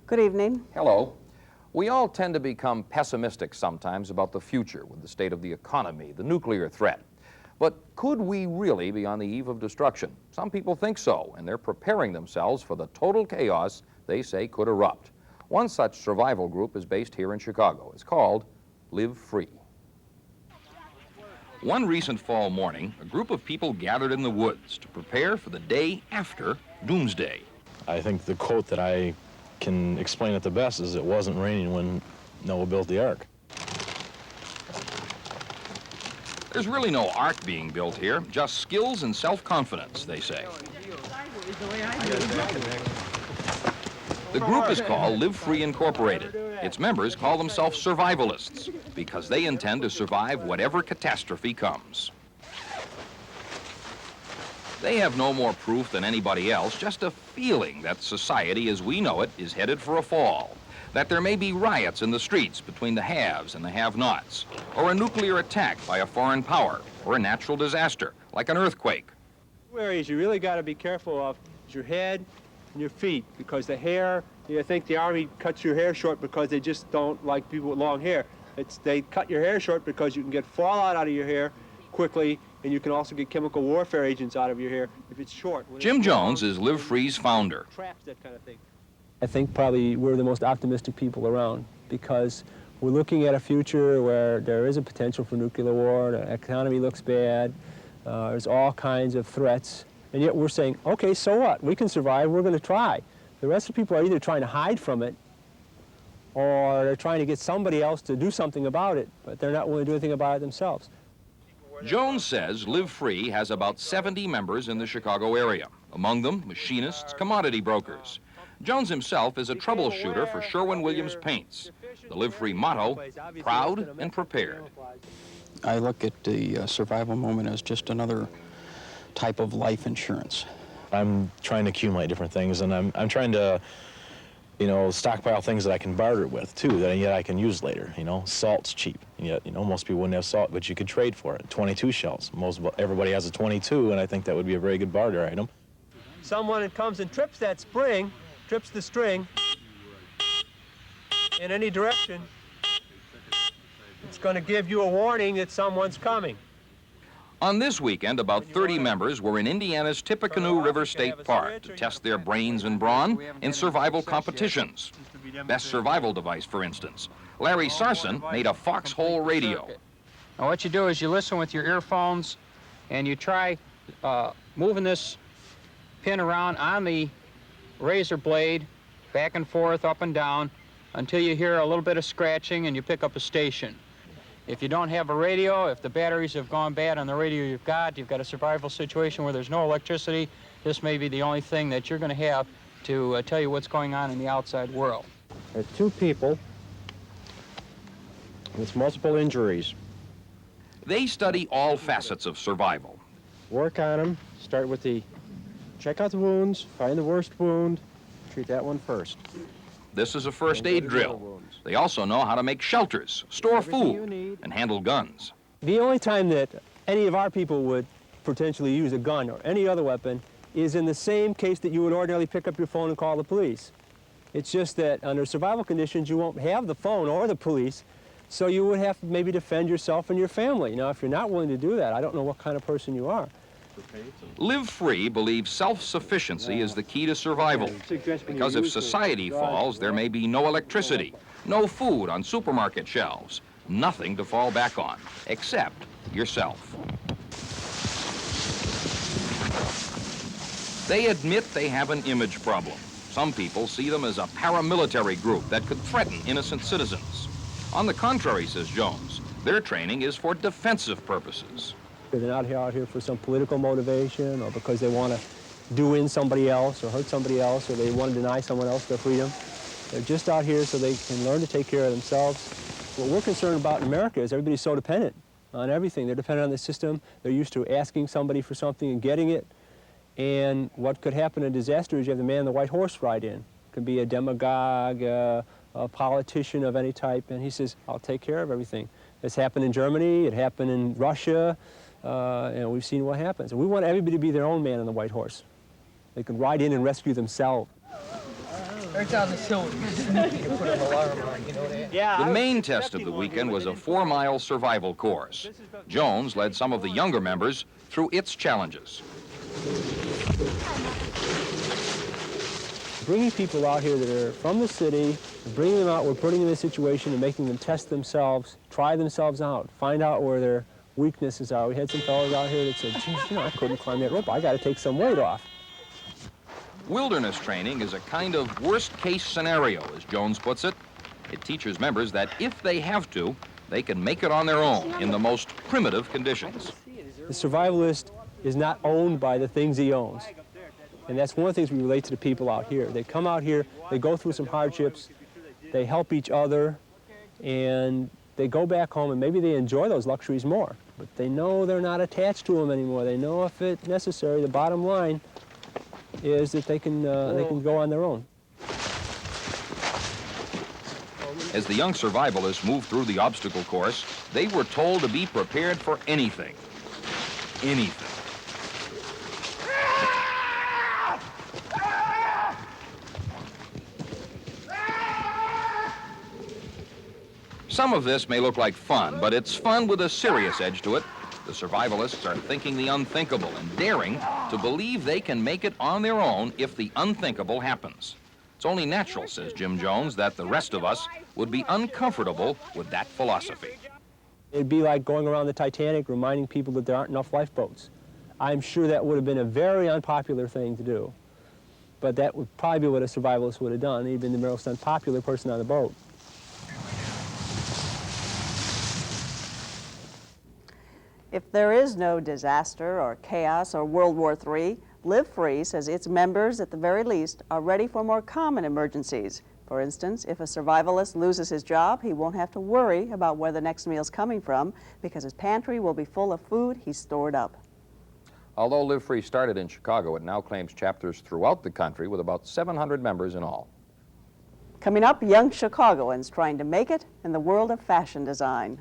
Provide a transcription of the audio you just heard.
Good evening. Hello. We all tend to become pessimistic sometimes about the future with the state of the economy, the nuclear threat. But could we really be on the eve of destruction? Some people think so, and they're preparing themselves for the total chaos they say could erupt. One such survival group is based here in Chicago. It's called Live Free. One recent fall morning, a group of people gathered in the woods to prepare for the day after Doomsday. I think the quote that I can explain it the best is it wasn't raining when Noah built the ark. There's really no ark being built here, just skills and self-confidence, they say. The group is called Live Free Incorporated. Its members call themselves survivalists because they intend to survive whatever catastrophe comes. They have no more proof than anybody else, just a feeling that society as we know it is headed for a fall, that there may be riots in the streets between the haves and the have-nots, or a nuclear attack by a foreign power, or a natural disaster, like an earthquake. Two areas you really got to be careful of is your head and your feet, because the hair, I think the Army cuts your hair short because they just don't like people with long hair. They cut your hair short because you can get fallout out of your hair quickly, and you can also get chemical warfare agents out of your hair if it's short. Jim Jones is Live Free's founder. Traps, that kind of thing. I think probably we're the most optimistic people around because we're looking at a future where there is a potential for nuclear war, the economy looks bad, there's all kinds of threats, and yet we're saying, okay, so what? We can survive, we're going to try. The rest of the people are either trying to hide from it or they're trying to get somebody else to do something about it, but they're not willing to do anything about it themselves. Jones says Live Free has about 70 members in the Chicago area, among them machinists, commodity brokers. Jones himself is a troubleshooter for Sherwin-Williams Paints. The Live Free motto, proud and prepared. I look at the survival movement as just another type of life insurance. I'm trying to accumulate different things, and I'm trying to, stockpile things that I can barter with, too, that yet I can use later. Salt's cheap, and yet, most people wouldn't have salt, but you could trade for it. 22 shells. Everybody has a 22, and I think that would be a very good barter item. Someone that comes and trips that spring, trips the string in any direction, it's going to give you a warning that someone's coming. On this weekend, about 30 members were in Indiana's Tippecanoe River State Park to test their brains and brawn in survival competitions. Best survival device, for instance. Larry Sarson made a foxhole radio. Now what you do is you listen with your earphones and you try moving this pin around on the razor blade back and forth, up and down, until you hear a little bit of scratching and you pick up a station. If you don't have a radio, if the batteries have gone bad on the radio you've got a survival situation where there's no electricity, this may be the only thing that you're going to have to tell you what's going on in the outside world. There are two people with multiple injuries. They study all facets of survival. Work on them, start with check out the wounds, find the worst wound, treat that one first. This is a first aid drill. They also know how to make shelters, store food, and handle guns. The only time that any of our people would potentially use a gun or any other weapon is in the same case that you would ordinarily pick up your phone and call the police. It's just that under survival conditions, you won't have the phone or the police, so you would have to maybe defend yourself and your family. Now, if you're not willing to do that, I don't know what kind of person you are. Live Free believes self-sufficiency is the key to survival, because if society falls, there may be no electricity, no food on supermarket shelves, nothing to fall back on, except yourself. They admit they have an image problem. Some people see them as a paramilitary group that could threaten innocent citizens. On the contrary, says Jones, their training is for defensive purposes. They're not out here for some political motivation or because they want to do in somebody else or hurt somebody else or they want to deny someone else their freedom. They're just out here so they can learn to take care of themselves. What we're concerned about in America is everybody's so dependent on everything. They're dependent on the system. They're used to asking somebody for something and getting it. And what could happen in a disaster is you have the man on the white horse ride in. It could be a demagogue, a politician of any type, and he says, I'll take care of everything. It's happened in Germany, it happened in Russia, and we've seen what happens. And we want everybody to be their own man on the white horse. They can ride in and rescue themselves. Right down the hill, you put an alarm on, you know that? Yeah. The main test of the weekend was a 4-mile survival course. Jones led some of the younger members through its challenges. Bringing people out here that are from the city, bringing them out, we're putting them in a situation and making them test themselves, try themselves out, find out where their weaknesses are. We had some fellows out here that said, geez, you know, I couldn't climb that rope. I got to take some weight off. Wilderness training is a kind of worst-case scenario, as Jones puts it. It teaches members that if they have to, they can make it on their own in the most primitive conditions. The survivalist is not owned by the things he owns. And that's one of the things we relate to the people out here. They come out here, they go through some hardships, they help each other, and they go back home and maybe they enjoy those luxuries more. But they know they're not attached to them anymore. They know if it's necessary, the bottom line is that they can go on their own. As the young survivalists moved through the obstacle course, they were told to be prepared for anything. Anything. Some of this may look like fun, but it's fun with a serious edge to it. The survivalists are thinking the unthinkable and daring to believe they can make it on their own if the unthinkable happens. It's only natural, says Jim Jones, that the rest of us would be uncomfortable with that philosophy. It'd be like going around the Titanic reminding people that there aren't enough lifeboats. I'm sure that would have been a very unpopular thing to do. But that would probably be what a survivalist would have done. He'd been the most unpopular person on the boat. If there is no disaster or chaos or World War III, Live Free says its members, at the very least, are ready for more common emergencies. For instance, if a survivalist loses his job, he won't have to worry about where the next meal's coming from because his pantry will be full of food he's stored up. Although Live Free started in Chicago, it now claims chapters throughout the country with about 700 members in all. Coming up, young Chicagoans trying to make it in the world of fashion design.